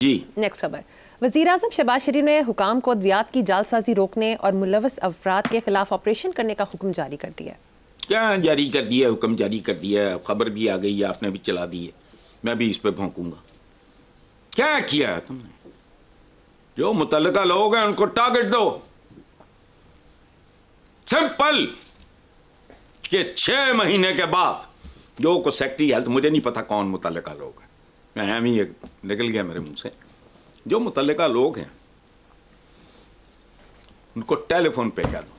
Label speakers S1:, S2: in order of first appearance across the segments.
S1: जी
S2: next खबर। वज़ीर-ए-आज़म शहबाज शरीफ ने हुकाम को अद्वियात की जालसाजी रोकने और मुलव्वस अफराद के खिलाफ ऑपरेशन करने का हुक्म जारी कर दिया।
S1: क्या जारी कर दिया? हुक्म जारी कर दिया है, खबर भी आ गई है, आपने भी चला दी है, मैं भी इस पर भौंकूंगा। क्या किया है तुमने? जो मुतल्लिका लोग हैं उनको टारगेट दो, सिंपल। कि 6 महीने के बाद जो को सेक्रेटरी हेल्थ, मुझे नहीं पता कौन मुतल्लिका लोग हैं, मैं ही निकल गया मेरे मुंह से, जो मुतल्लिका लोग हैं उनको टेलीफोन पे कह दो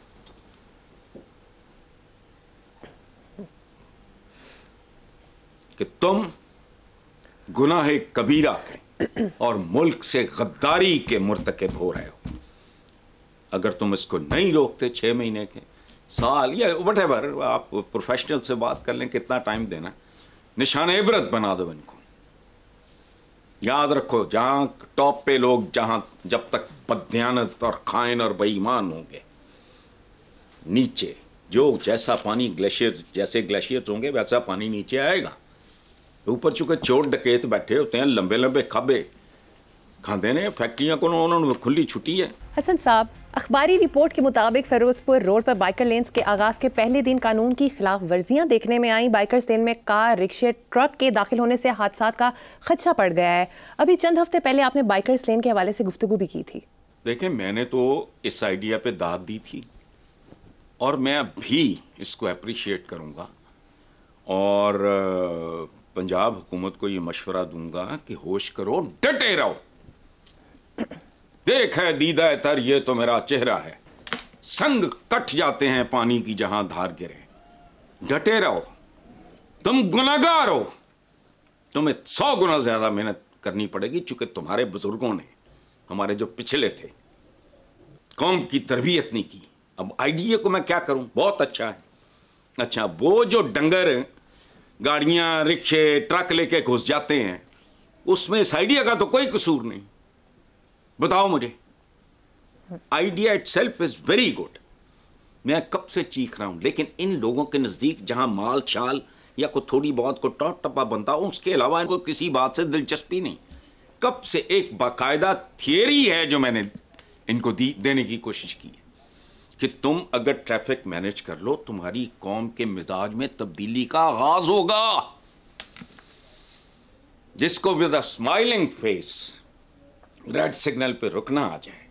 S1: कि तुम गुनाह कबीरा के और मुल्क से गद्दारी के मुर्तकिब हो रहे हो। अगर तुम इसको नहीं रोकते 6 महीने के, साल या वटेवर, आप प्रोफेशनल से बात कर लें कितना टाइम देना, निशान इबरत बना दो इनको। याद रखो, जहां टॉप पे लोग, जहां जब तक बददियानत और खाइन और बेईमान होंगे, नीचे जो जैसा पानी ग्लेशियर, जैसे ग्लेशियर्स होंगे वैसा पानी नीचे आएगा। ऊपर चुके चोर डकैत बैठे होते हैं, लंबे लंबे खबे खाते ने, फैक्ट्रियां को उन्होंने खुली छुट्टी है।
S2: हसन साहब, अखबारी रिपोर्ट के मुताबिक फिरोजपुर रोड पर बाइकर लेन्स के आगाज के पहले दिन कानून की खिलाफ वर्जियां देखने में आई। बाइकर्स लेन में कार, रिक्शे, ट्रक के दाखिल होने से हादसा का खदशा पड़ गया है। अभी चंद हफ्ते पहले आपने बाइकर्स लेन के हवाले से गुफ्तगू भी की थी।
S1: देखें, मैंने तो इस आइडिया पे दाद दी थी और मैं भी इसको अप्रिशिएट करूंगा और पंजाब हुकूमत को ये मशवरा दूंगा कि होश करो, डटे रहो। देख है दीदा तर, ये तो मेरा चेहरा है, संग कट जाते हैं पानी की जहां धार गिरे। डटे रहो, तुम गुनाहगार हो, तुम्हें 100 गुना ज्यादा मेहनत करनी पड़ेगी, चूंकि तुम्हारे बुजुर्गों ने, हमारे जो पिछले थे, कौम की तरबियत नहीं की। अब आइडिया को मैं क्या करूं? बहुत अच्छा है। अच्छा, वो जो डंगर गाड़ियां, रिक्शे, ट्रक लेके घुस जाते हैं, उसमें इस आइडिया का तो कोई कसूर नहीं। बताओ मुझे, idea itself is very good, मैं कब से चीख रहा हूं, लेकिन इन लोगों के नजदीक जहां माल शाल या कोई थोड़ी बहुत को टॉप टप्पा बनता हो, उसके अलावा इनको किसी बात से दिलचस्पी नहीं। कब से एक बाकायदा थियरी है जो मैंने इनको देने की कोशिश की है कि तुम अगर ट्रैफिक मैनेज कर लो, तुम्हारी कौम के मिजाज में तब्दीली का आगाज होगा। जिसको with a smiling face red signal पे रुकना आ जाए,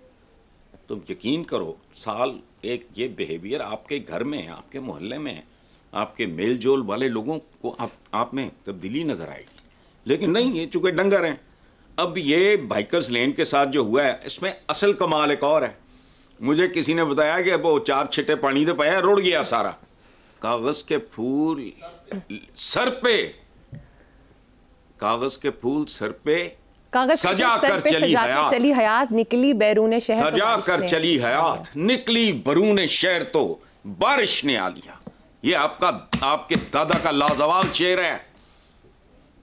S1: तुम यकीन करो, साल एक ये बिहेवियर आपके घर में, आपके मोहल्ले में, आपके मेल जोल वाले लोगों को आप में तब्दीली नजर आएगी। लेकिन नहीं, ये चूंकि डंगर हैं। अब ये बाइकर्स लेन के साथ जो हुआ है, इसमें असल कमाल एक और है। मुझे किसी ने बताया कि वो 4 छिटे पानी से पाया, रुड़ गया सारा। कागज के फूल सर पे, कागज के फूल सर पे सजा कर चली हयात,
S2: निकली बैरून शहर,
S1: सजा कर चली हयात, निकली बैरून शहर तो बारिश ने आ लिया। ये आपके दादा का लाजवाब शेर है।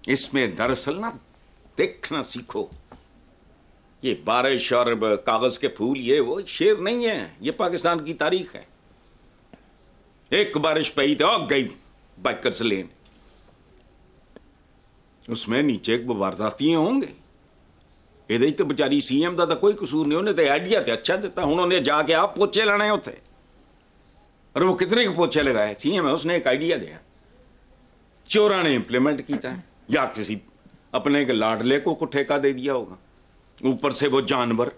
S1: इसमें दरअसल ना देखना सीखो, ये बारिश और कागज के फूल ये वो शेर नहीं है, ये पाकिस्तान की तारीख है। एक बारिश पई तो गई बाइकर्स लेन, उसमें नीचे वारदातियां होंगे। ਇਹਦੇ तो बेचारी सीएम का तो कोई कसूर नहीं, उन्हें तो आइडिया तो अच्छा दिता। हूँ उन्हें जाके आप पोचे लाने उत्थे, और वो कितने के पोचे लगाए? सीएम है, उसने एक आइडिया दिया, चोरा ने इंप्लीमेंट किया है, या किसी अपने के लाडले को ठेका दे दिया होगा। ऊपर से वो जानवर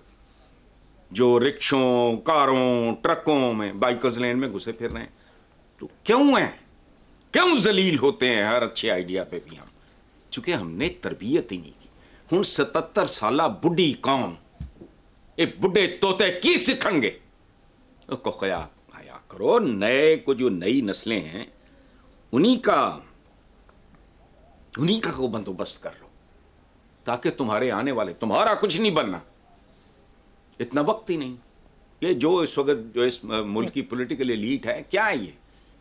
S1: जो रिक्शों, कारों, ट्रकों में, बाइकर्स लेन में घुसे फिर रहे हैं। तो क्यों है, क्यों जलील होते हैं हर अच्छे आइडिया पे भी हम? चूंकि हमने तरबियत ही नहीं की। हूँ 77 साला बुढ़ी कौम, ये बुढ़े तोते की सीखेंगे? को खया करो, नए को जो नई नस्लें हैं उन्हीं का को बंदोबस्त कर लो, ताकि तुम्हारे आने वाले, तुम्हारा कुछ नहीं बनना, इतना वक्त ही नहीं। ये जो इस वक्त जो इस मुल्क की पॉलिटिकल एलीट है, क्या है ये?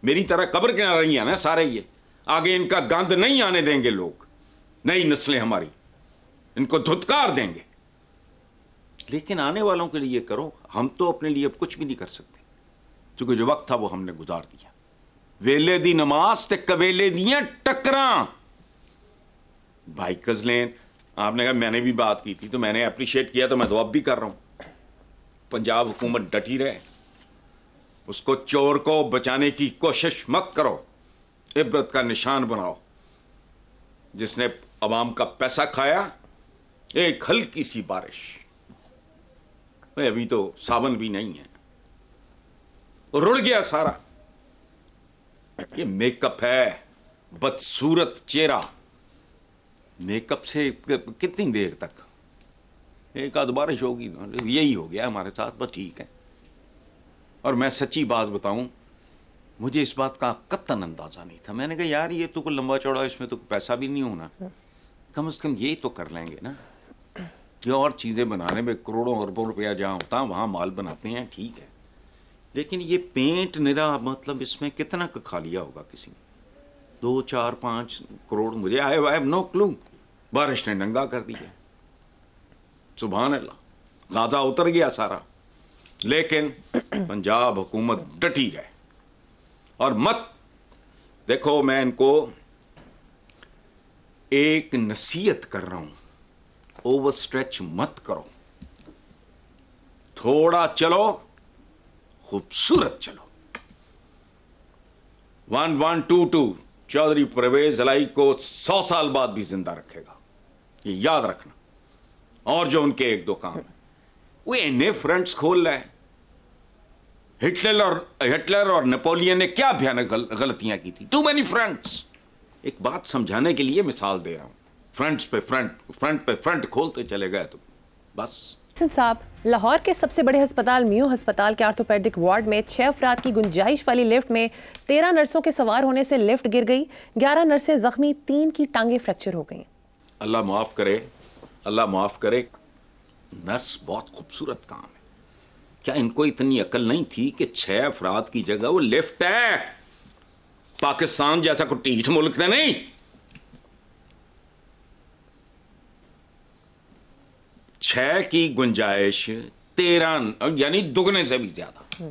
S1: मेरी तरह कब्र के रही है ना सारे। ये आगे इनका गंद नहीं आने देंगे लोग, नई नस्लें हमारी, इनको धुतकार देंगे। लेकिन आने वालों के लिए करो, हम तो अपने लिए अब कुछ भी नहीं कर सकते, क्योंकि जो वक्त था वो हमने गुजार दिया। वेले दी नमाज ते कवेले दियां टकरां। बाइकर्स लेन आपने कहा मैंने भी बात की थी, तो मैंने अप्रिशिएट किया, तो मैं तो अब भी कर रहा हूं। पंजाब हुकूमत डटी रहे, उसको चोर को बचाने की कोशिश मत करो, इबरत का निशान बनाओ। जिसने अवाम का पैसा खाया, एक हल्की सी बारिश, अभी तो सावन भी नहीं है, रुड़ गया सारा। ये मेकअप है, बदसूरत चेहरा, मेकअप से कितनी देर तक, एक आध बारिश होगी, यही हो गया हमारे साथ, बस ठीक है। और मैं सच्ची बात बताऊं, मुझे इस बात का कतई अंदाजा नहीं था। मैंने कहा यार ये तो कोई लंबा चौड़ा, इसमें तो पैसा भी नहीं होना, कम से कम ये तो कर लेंगे ना। ये और चीज़ें बनाने में करोड़ों अरबों रुपया जहाँ होता है वहाँ माल बनाते हैं, ठीक है, लेकिन ये पेंट निरा, मतलब इसमें कितना का खा लिया होगा किसी ने, 2, 4, 5 करोड़। मुझे आई हैव नो क्लू। बारिश ने नंगा कर दिया, सुभान अल्लाह, गाजा उतर गया सारा। लेकिन पंजाब हुकूमत डटी रहे। और मत देखो, मैं इनको एक नसीहत कर रहा हूं, ओवर स्ट्रेच मत करो, थोड़ा चलो, खूबसूरत चलो। 1122 चौधरी परवेज इलाही को 100 साल बाद भी जिंदा रखेगा, ये याद रखना। और जो उनके एक दो काम है, वो इन्हें फ्रंट्स खोल रहे हैं। हिटलर और नेपोलियन ने क्या भयानक गलतियां की थी, टू मेनी फ्रंट्स। एक बात समझाने के लिए मिसाल दे रहा हूं, फ्रंट्स पे फ्रंट खोलते चले गए तो बस।
S2: साहब, लाहौर के सबसे बड़े अस्पताल मियो अस्पताल के आर्थोपेडिक वार्ड में 6 अफराद की गुंजाइश वाली लिफ्ट में 13 नर्सों के सवार होने से लिफ्ट गिर गई। 11 नर्सें जख्मी, 3 की टांगें फ्रैक्चर हो गई।
S1: अल्लाह माफ करे, अल्लाह माफ करे। नर्स बहुत खूबसूरत काम है, क्या इनको इतनी अकल नहीं थी कि 6 अफराद की जगह वो लिफ्ट है, पाकिस्तान जैसा कोई टीठ मुल्क है नहीं, 6 की गुंजाइश 13, यानी दुगने से भी ज्यादा।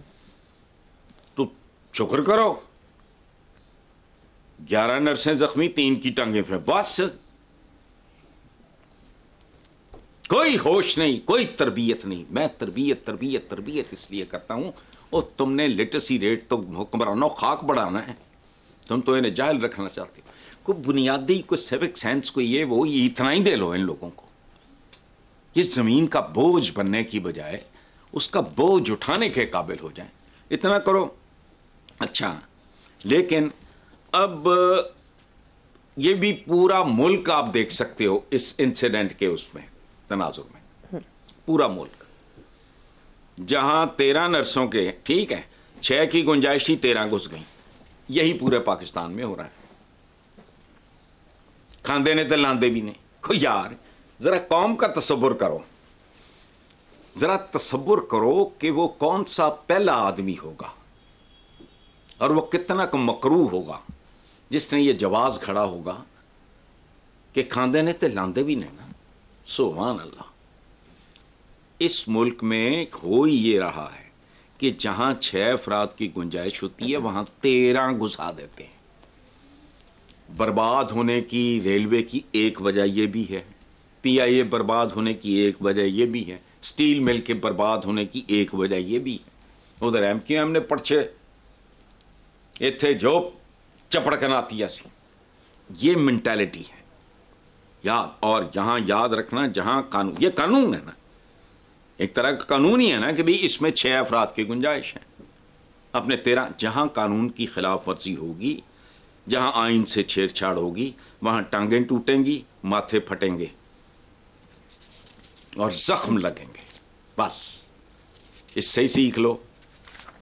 S1: तो शुक्र करो, 11 नर्सें जख्मी, 3 की टांगें फिर, बस कोई होश नहीं, कोई तरबियत नहीं। मैं तरबियत इसलिए करता हूं, और तुमने लिटरेसी रेट तो हुक्मरानों खाक बढ़ाना है, तुम तो इन्हें जाहिल रखना चाहते हो। कोई बुनियादी, कोई सिविक सेंस, कोई ये वो, ये इतना ही दे लो इन लोगों को। इस जमीन का बोझ बनने की बजाय उसका बोझ उठाने के काबिल हो जाए, इतना करो। अच्छा, लेकिन अब ये भी पूरा मुल्क आप देख सकते हो इस इंसिडेंट के उसमें तनाजुर में, पूरा मुल्क, जहां 13 नर्सों के, ठीक है, 6 की गुंजाइश थी, 13 घुस गई। यही पूरे पाकिस्तान में हो रहा है। खांदे ने तो लांदे भी ने। यार जरा कौम का तसव्वुर करो, जरा तसव्वुर करो कि वो कौन सा पहला आदमी होगा और वो कितना का मकरू होगा जिसने ये जवाज खड़ा होगा कि खांदे ने तो लांदे भी नहीं ना। सुभान अल्लाह। इस मुल्क में हो ही ये रहा है कि जहां 6 अफराद की गुंजाइश होती है वहां 13 घुसा देते हैं। बर्बाद होने की रेलवे की एक वजह यह भी है, PIA बर्बाद होने की एक वजह यह भी है, स्टील मिल के बर्बाद होने की एक वजह यह भी है। उधर MQM ने पर्चे इत्थे जो चपड़कन आती है, ये मेंटालिटी है याद। और जहां याद रखना, जहां कानून, ये कानून है ना, एक तरह का कानून ही है ना कि भाई इसमें 6 अफराद की गुंजाइश है, अपने 13। जहां कानून की खिलाफ वर्जी होगी, जहां आइन से छेड़छाड़ होगी, वहां टांगें टूटेंगी, माथे फटेंगे और जख्म लगेंगे। बस इससे ही सीख लो।